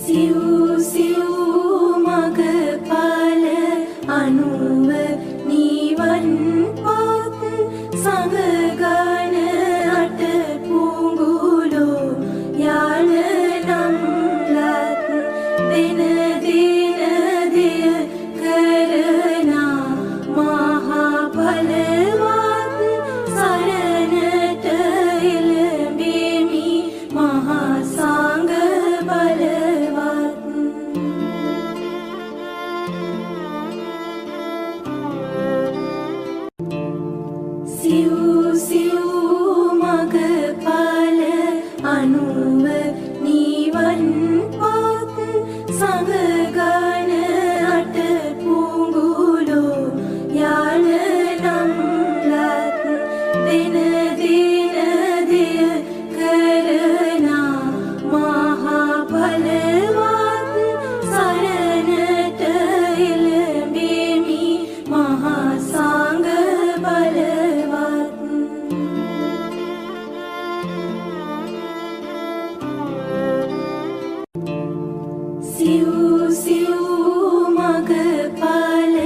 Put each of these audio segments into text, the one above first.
සිව් සිව් මගපල අනුව නිවන් පත් සංගගන අට පුඟුලෝ යාන නම් ලත් දින දින දිය කරනා මහා බලවත් සරණට එළඹෙමි මහා සංඝ බලවත් සිව් සිව් මගපල අනුව නිවන් පත් සංගගන අට පුඟුලෝ යාන නම් ලත් දින දින දිය කරනා මහා බලවත් සරණට එළඹෙමි මහා සංඝ බලවත් සිව් සිව් මගපල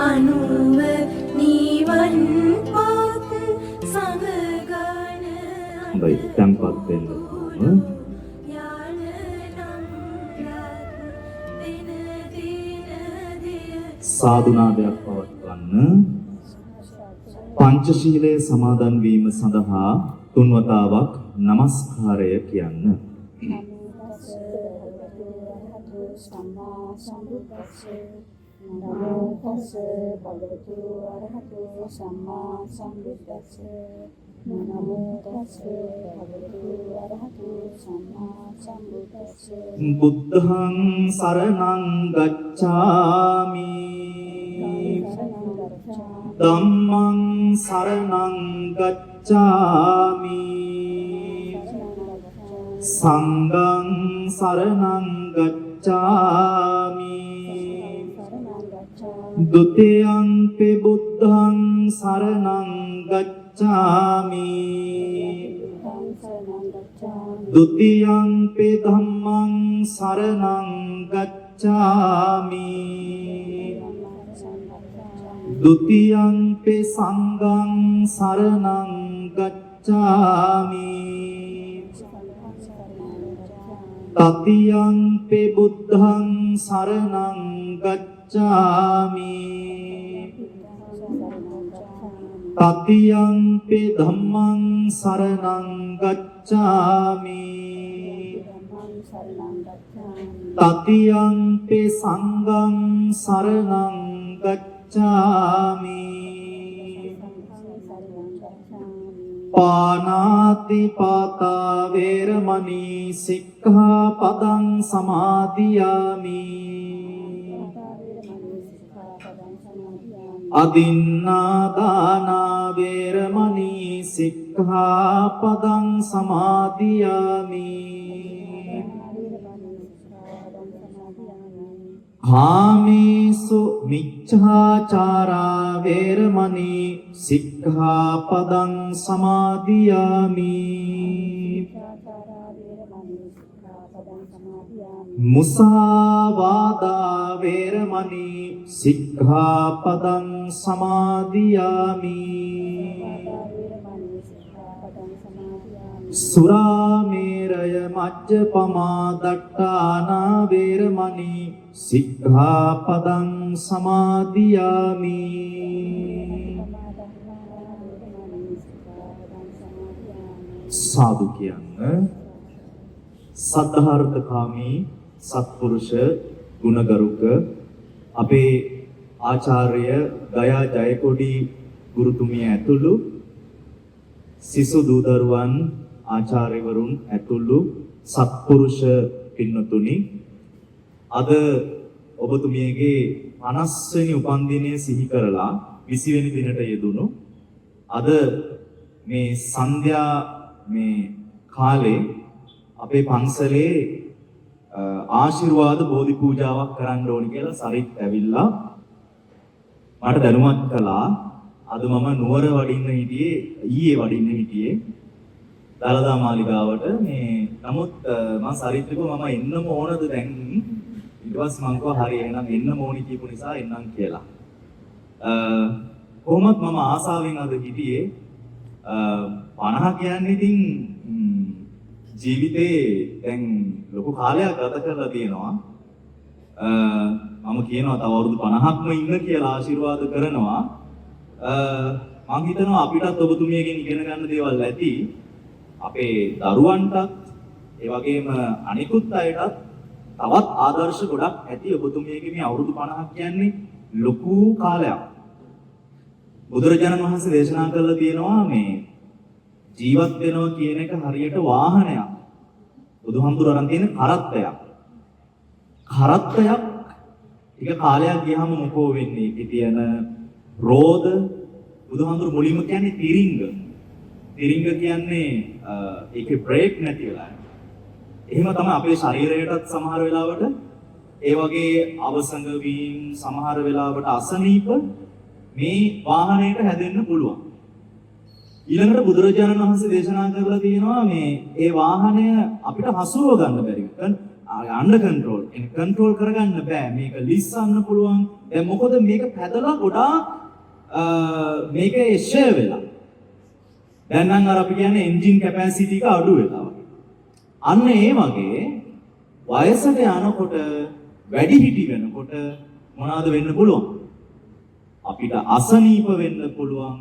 අනුව නිවන් පත් සංගගන හොඳයි තැන්පත් වෙන්න ඕන. යාන නම් ලත් දින දින දිය සාදුනාදයක් පවත්වන්න. පංචශීලයේ සමාදන් වීම සඳහා තුන්වතාවක් නමස්කාරය කියන්න. සම්මා සම්බුද්දස්සේ නමෝ තස්සේ භගවතු අරහතෝ සම්මා සම්බුද්දස්සේ නමෝ තස්සේ භගවතු අරහතෝ සම්මා සම්බුද්දස්සේ බුද්ධං සරණං ගච්ඡාමි ධම්මං සරණං ගච්ඡාමි සංඝං සරණං ගච්ඡාමි ဒုတိယံ පි බුද්ධං සරණං ගච්ඡාමි ဒုတိယံ පි ධම්මං සරණං ගච්ඡාමි ဒုတိယံ පි සංඝං සරණං ගච්ඡාමි තතියං පි බුද්ධං සරණං ගච්ඡාමි තතියං පි ධම්මං සරණං ගච්ඡාමි තතියං පි සංඝං සරණං ගච්ඡාමි පානාති පාතා වේරමණී සික්ඛාපදං සමාදියාමි අදින්නා දාන වේරමණී සික්ඛාපදං සමාදියාමි කාමේසු මිච්ඡාචාරා වේරමණී සික්ඛාපදං සමාදියාමි මුසාවාදා වේරමණී සික්ඛාපදං සමාදියාමි සුරාමේරය මජ්ජපමා දට්ඨානා වේරමණී සික්ඛාපදං සමාදියාමි සාදු කියන්න. සද්ධාර්ථකාමී සත්පුරුෂ ගුණගරුක අපේ ආචාර්ය ගයා ජයකොඩි ගුරුතුමිය ඇතුළු සිසු දූ දරුවන් ආචාර්යවරුන් ඇතුළු සත්පුරුෂ පින්නතුනි අද ඔබතුමියගේ 50 වෙනි උපන්දිනය සිහි කරලා 20 වෙනි දිනට යෙදුණු අද මේ සන්ධ්‍යා මේ කාලේ අපේ පන්සලේ ආශිර්වාද බෝධි පූජාවක් කරන්න ඕනි කියලා සරිත් ඇවිල්ලා මට දැනුවත් කළා. අද මම නුවර වඩින්න හිටියේ ඊයේ වඩින්න හිටියේ. දලදා මාලිගාවට මේ නමුත් මම සරිත්‍රිකව මම එන්නම ඕනද දැන් ඊට පස්සේ මම කිව්වා හරි එහෙනම් එන්නම ඕනි කියපු නිසා එන්නම් කියලා. කොහොමත් මම ආසාවෙන් අද හිටියේ 50 කියන්නේ ඉතින් ජීවිතේ දැන් ලොකු කාලයක් ගත කරලා තියෙනවා. මම කියනවා තව අවුරුදු 50ක්ම ඉන්න කියලා ආශිර්වාද කරනවා. මම හිතනවා අපිටත් ඔබතුමියගෙන් ඉගෙන ගන්න දේවල් ඇති. අපේ දරුවන්ටත් ඒ වගේම අනිකුත් අයටත් තවත් ආදර්ශ ගොඩක් ඇති. ඔබතුමියගේ මේ අවුරුදු 50ක් කියන්නේ ලොකු කාලයක්. බුදුරජාණන් වහන්සේ දේශනා කළා තියෙනවා මේ ජීවත් වෙනවා කියන එක හරියට වාහනයක්. බුදුහාමුදුර අරන් තියෙන කරත්තයක්. කරත්තයක් ටික කාලයක් ගියාම මොකෝ වෙන්නේ? ඒකේ තියෙන රෝද බුදුහාමුදුර මුලින්ම කියන්නේ තිරිංග. තිරිංග කියන්නේ ඒකේ බ්‍රේක් නැති වෙලා. එහෙම තමයි අපේ ශරීරයටත් සමහර වෙලාවට ඒ වගේ අවසංග වීම සමහර වෙලාවට අසනීප මේ වාහනයට හැදෙන්න පුළුවන්. ඊළඟට බුදුරජාණන් වහන්සේ දේශනා කරලා තියෙනවා මේ ඒ වාහනය අපිට හසුරව ගන්න බැරි. අnder control. ඒක control කරගන්න බෑ. මේක ලිස්සන්න පුළුවන්. දැන් මොකද මේක පැදලා ගොඩාක් මේකේ ෂෙයා වෙලා. දැන් නම් අර අපි කියන්නේ engine capacity එක අඩු වෙලා වගේ. අන්න ඒ වගේ වයසට යනකොට වැඩි හිටි වෙනකොට මොනවද වෙන්න පුළුවන්? අපිට අසනීප වෙන්න පුළුවන්.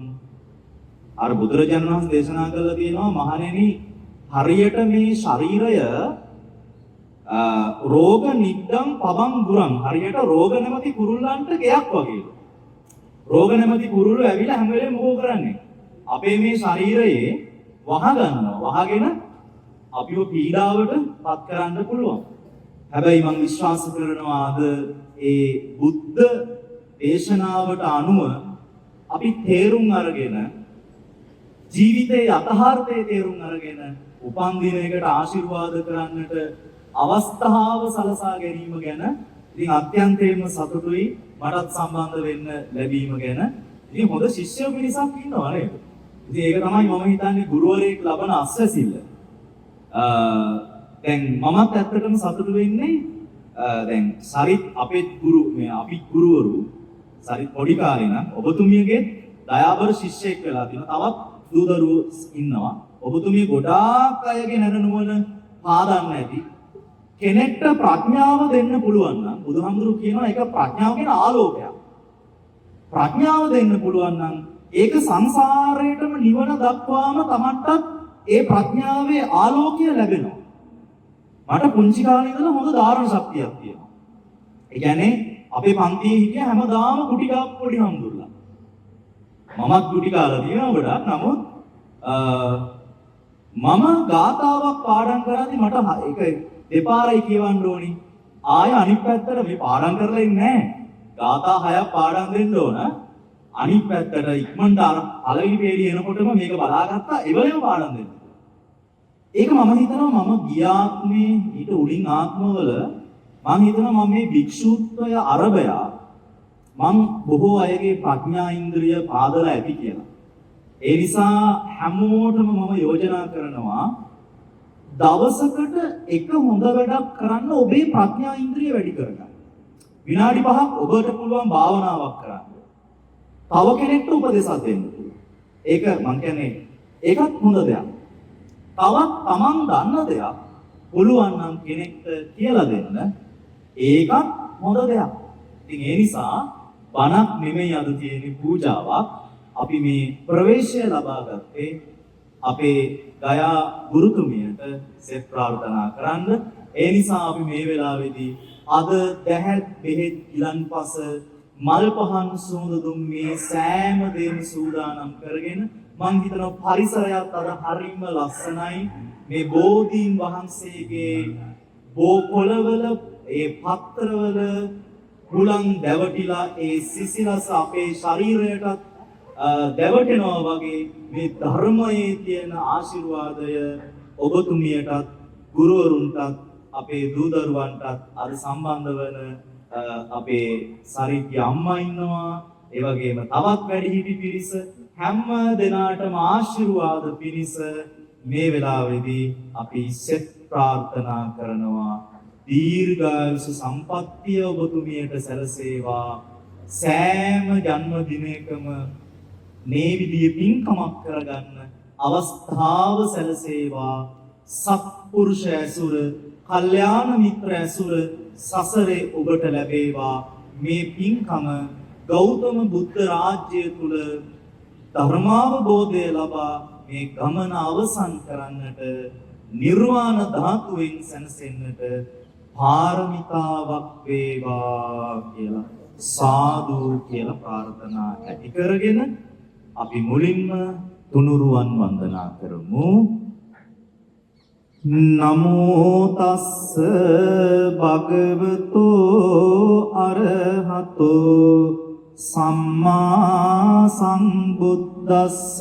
අර බුදුරජාණන් වහන්සේ දේශනා කළා තියෙනවා මහණෙනි හරියට මේ ශරීරය රෝග නිද්දම් පබං ගුරම් හරියට රෝග නැමැති කුරුල්ලන්ට ගෙයක් වගේ. රෝග නැමැති කුරුල්ල ඇවිල්ලා හැම වෙලේම මොකෝ කරන්නේ? අපේ මේ ශරීරයේ වහ ගන්නවා. වහගෙන අපිව පීඩාවට පත් කරන්න පුළුවන්. හැබැයි මම විශ්වාස කරනවා අද ඒ බුද්ධ දේශනාවට අනුව අපි තේරුම් අරගෙන ජීවිතයේ යථාර්ථයේ තේරුම් අරගෙන උපන් දිනයකට ආශිර්වාද කරන්නට අවස්ථාව සලසා ගැනීම ගැන ඉතින් අත්‍යන්තයෙන්ම සතුටුයි මටත් සම්බන්ධ වෙන්න ලැබීම ගැන. ඉතින් හොඳ ශිෂ්‍ය පිරිසක් ඉන්නවා නේද? ඉතින් ඒක තමයි මම හිතන්නේ ගුරුවරයෙක් ලබන අස්වැසිල්ල. දැන් මමත් ඇත්තටම සතුටු වෙන්නේ දැන් සරිත් අපේ අපි ගුරුවරු සරිත් පොඩි කාලේ නම් ඔබතුමියගේ දයාබර ශිෂ්‍යෙක් වෙලා තියෙනවා. තවත් දූදරුවෝ ඉන්නවා. ඔබතුමිය ගොඩාක් අයගේ නැරනුවන පාදන්න ඇති. කෙනෙක්ට ප්‍රඥාව දෙන්න පුළුවන් නම් බුදුහාමුදුරුවෝ කියනවා ඒක ප්‍රඥාව කියන ආලෝකයක්. ප්‍රඥාව දෙන්න පුළුවන් නම් ඒක සංසාරයේටම නිවන දක්වාම Tamanටත් ඒ ප්‍රඥාවේ ආලෝකය ලැබෙනවා. මට පුංචි කාලේ ඉඳලා හොඳ ධාරණ ශක්තියක් තියෙනවා. ඒ කියන්නේ අපේ පන්තියේ හිටිය හැමදාම කුටි කාපු පොඩි හම්දුරලා. මමත් කුටි කාලා තියෙනවා ගොඩක්. නමුත් මම ගාතාවක් පාඩම් කරද්දි මට ඒක දෙපාරයි කියවන්න ඕනි. ආය අනිත් පැත්තට මේ පාඩම් කරලා ඉන්නේ නැහැ. ගාථා 6ක් පාඩම් දෙන්න ඕන. අනිත් පැත්තට ඉක්මනට අර පළවෙනි පේළිය එනකොටම මේක බලාගත්තා එවලම පාඩම් දෙන්න. ඒක මම හිතනවා මම ගිය ආත්මේ ඊට උලින් ආත්මවල මම හිතනවා මම මේ භික්ෂුත්වය අරබයා මම බොහෝ අයගේ ප්‍රඥා ඉන්ද්‍රිය පාදලා ඇති කියලා. ඒ නිසා හැමෝටම මම යෝජනා කරනවා දවසකට එක හොඳ වැඩක් කරන්න ඔබේ ප්‍රඥා ඉන්ද්‍රිය වැඩි කරගන්න. විනාඩි 5ක් ඔබට පුළුවන් භාවනාවක් කරන්න. තව කෙනෙක්ට උපදෙසක් දෙන්න. ඒක මම කියන්නේ ඒකත් හොඳ දෙයක්. තවත් Taman දන්න දෙයක් පුළුවන් නම් කෙනෙක්ට කියලා දෙන්න. ඒකත් හොඳ දෙයක්. ඉතින් ඒ නිසා බණක් නෙමෙයි අද තියෙන පූජාවක්. අපි මේ ප්‍රවේශය ලබා ගත්තේ අපේ ගයා ගුරුතුමියට සෙත් ප්‍රාර්ථනා කරන්න. ඒ නිසා අපි මේ වෙලාවේදී අද දැහැත් බෙහෙත් ඉලන්පස මල් පහන් සුවඳ දුම් මේ සෑම දෙම සූදානම් කරගෙන මං හිතනවා පරිසරයත් අද හරිම ලස්සනයි. මේ බෝධීන් වහන්සේගේ බෝ කොළවල ඒ පත්‍රවල හුලං දැවටිලා ඒ සිසිලස අපේ ශරීරයටත් දැවටෙනවා වගේ මේ ධර්මයේ තියෙන ආශිර්වාදය ඔබතුමියටත් ගුරුවරුන්ටත් අපේ දූ දරුවන්ටත් අද සම්බන්ධ වන අපේ සරිත්ගේ අම්මා ඉන්නවා. ඒ වගේම තවත් වැඩිහිටි පිරිස හැම දෙනාටම ආශිර්වාද පිණිස මේ වෙලාවේදී අපි සෙත් ප්‍රාර්ථනා කරනවා දීර්ඝායුෂ සම්පන්නිය ඔබතුමියට සැලසේවා සෑම ජන්මදිනයකම මේ විදිහේ පින්කමක් කරගන්න අවස්ථාව සැලසේවා සත්පුරුෂ ඇසුර කල්යාණ මිත්‍ර ඇසුර සසරේ ඔබට ලැබේවා මේ පින්කම ගෞතම බුද්ධ රාජ්‍ය තුල ධර්මාවබෝධය ලබා මේ ගමන අවසන් කරන්නට නිර්වාණ ධාතුවෙන් සැනසෙන්නට පාරමිතාවක් වේවා කියලා සාදු කියලා ප්‍රාර්ථනා ඇති කරගෙන අපි මුලින්ම තුනුරුවන් වන්දනා කරමු. නමෝ තස්ස භගවතු අරහතෝ සම්මා සම්බුද්දස්ස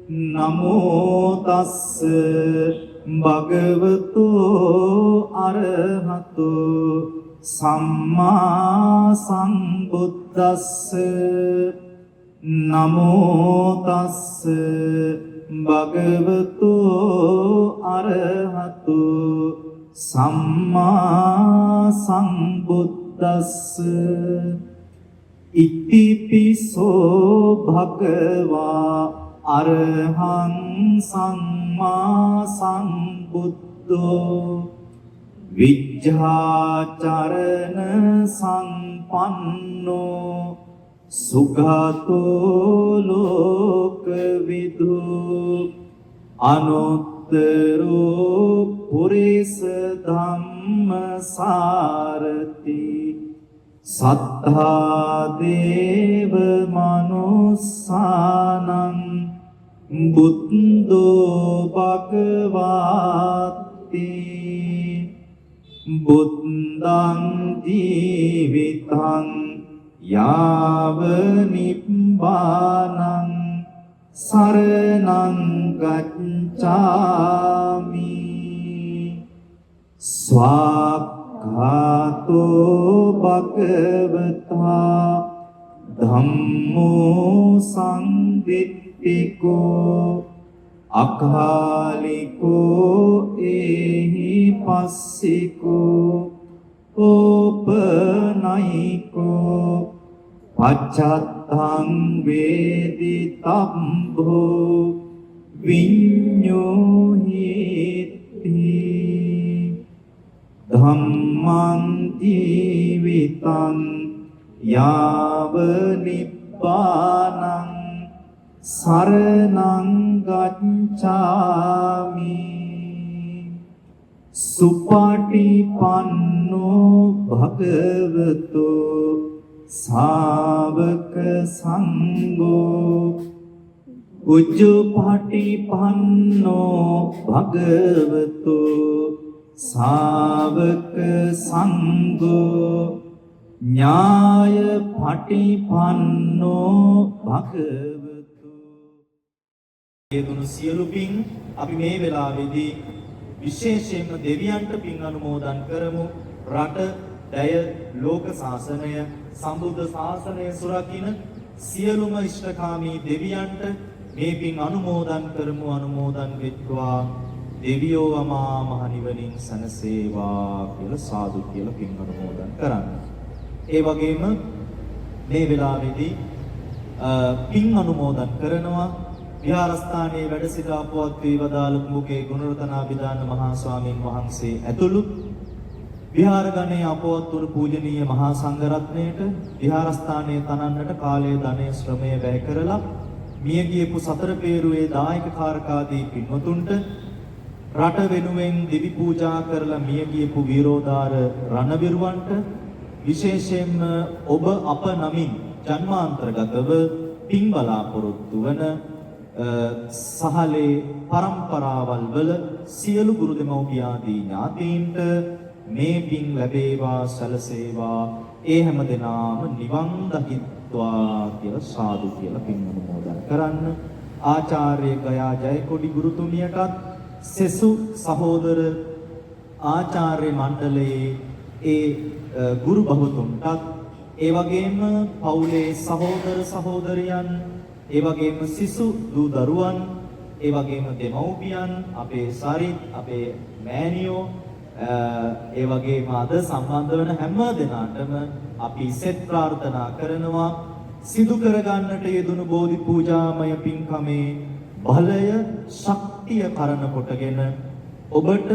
නමෝ තස්ස භගවතු අරහතෝ සම්මා සම්බුද්දස්ස නමෝ තස්ස භගවතු අරහතු සම්මා සම්බුද්දස්ස ඉතිපිසෝ භගවා අරහං සම්මා සම්බුද්ධෝ විජ්ජාචරණ සම්පන්නෝ සුගතෝ ලෝකවිදු අනුත්තරෝ පුරිස ධම්මසාරති සත්තා දේව මනුස්සානං බුද්ධෝ භගවාති බුද්ධං ජීවිතං යාව නිබ්බානං සරණං ගච්ඡාමි ස්වාක්ඛාතෝ භගවතා ධම්මෝ සංදිට්ඨිකෝ අකාලිකෝ එහි පස්සිකෝ ඕපනයිකෝ පච්චත්තං වේදිතම්භෝ විඤ්ඤෝහිති ධම්මං ජීවිතං යාව නිබ්බානං සරණං ගච්ඡාමි සුපටිපන්නෝ භගවතෝ ශාවක සංඝෝ උජ්ජපටිපන්නෝ භගවතෝ ශාවක සංඝෝ ඥාය පටිපන්නෝ භගවතෝ මේ දුණු සියලු පින් අපි මේ වෙලාවේදී විශේෂයෙන්ම දෙවියන්ට පින් අනුමෝදන් කරමු. රට, දය, ලෝක ශාසනය, සම්බුද්ධ ශාසනය සුරකින්න සියලුම ඉෂ්ඨකාමී දෙවියන්ට මේ පින් අනුමෝදන් කරමු. අනුමෝදන් වෙත්වා දෙවියෝ අමා මහ නිවනින් සැනසේවා කියලා සාදු කියලා පින් අනුමෝදන් කරන්න. ඒ වගේම මේ වෙලාවේදී පින් අනුමෝදන් කරනවා විහාරස්ථානයේ වැඩ සිට අපවත් වී වදාළ කුඹුගේ ගුණරතනාභිදාන මහා ස්වාමීන් වහන්සේ ඇතුළු විහාරගණයේ අපවත් වූ පූජනීය මහා සංඝරත්නයට විහාරස්ථානයේ තනන්නට කාලය ධනය ශ්‍රමය වැය කරලා මිය ගියපු සතර පේරුවේ දායක කාරකාදී පින්වතුන්ට රට වෙනුවෙන් දිවි පූජා කරලා මිය ගියපු වීරෝදාර රණවිරුවන්ට විශේෂයෙන්ම ඔබ අප නමින් ජන්මාන්තරගතව පින් බලාපොරොත්තු වන සහලේ පරම්පරාවල් වල සියලු ගුරු දෙමව්පියාදී ඥාතීන්ට මේ පින් ලැබේවා සැලසේවා ඒ හැම දෙනාම නිවන් දකිත්වා කියලා සාදු කියලා පින් අනුමෝදන් කරන්න. ආචාර්ය ගයා ජයකොඩි ගුරුතුමියටත් සෙසු සහෝදර ආචාර්ය මණ්ඩලයේ ඒ ගුරු බහුතුන්ටත් ඒ වගේම පවුලේ සහෝදර සහෝදරියන් ඒ වගේම සිසු දූ දරුවන් ඒ වගේම දෙමව්පියන්, අපේ සරිත්, අපේ මෑණියෝ, ඒ වගේම අද සම්බන්ධ වන හැම දෙනාටම අපි සෙත් ප්‍රාර්ථනා කරනවා සිදු කරගන්නට යෙදුණු බෝධි පූජාමය පින්කමේ බලය ශක්තිය කරන කොටගෙන ඔබට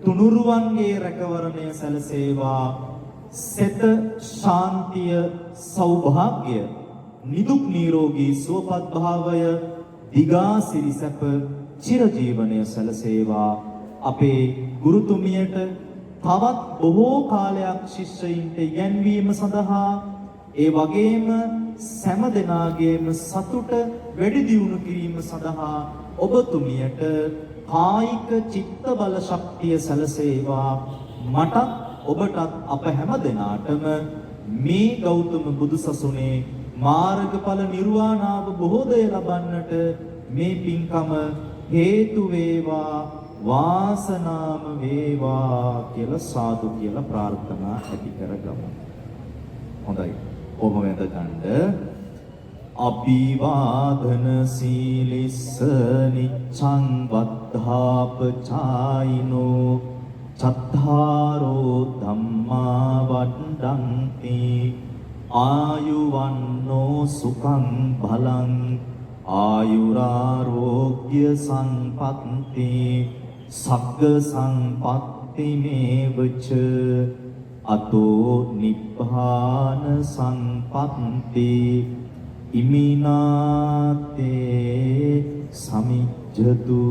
තුනුරුවන්ගේ රැකවරණය සැලසේවා. සෙත ශාන්තිය සෞභාග්‍ය නිදුක් නිරෝගී සුවපත් භාවය දිගාසිරි සැප චිරජීවනය සැලසේවා. අපේ ගුරුතුමියට තවත් බොහෝ කාලයක් ශිෂ්‍යයින්ට ඉගැන්වීම සඳහා ඒ වගේම සෑම දෙනාගේම සතුට වැඩි දියුණු කිරීම සඳහා ඔබතුමියට කායික චිත්ත බල ශක්තිය සැලසේවා. මටත් ඔබටත් අප හැම දෙනාටම මේ ගෞතම බුදුසසුනේ මාර්ගඵල නිර්වාණාව බොහෝදය ලබන්නට මේ පින්කම හේතු වේවා වාසනාම වේවා කියලා සාදු කියලා ප්‍රාර්ථනා ඇති කරගමු. හොඳයි. ඔබ වෙත ගන්න අභිවාදන සීලිස්ස නිච්ඡං වද්ධාපචායිනෝ චත්තාරෝ ධම්මා වඩ්ඩಂತಿ ආයුවන්නෝ සුඛං බලං ආයුරාෝග්‍ය සංපත්ති සග්ග සංපත්ති මේවච අතෝ නිබ්බාන සංපත්ති ඉමිනාතේ සමිජ්ජතු.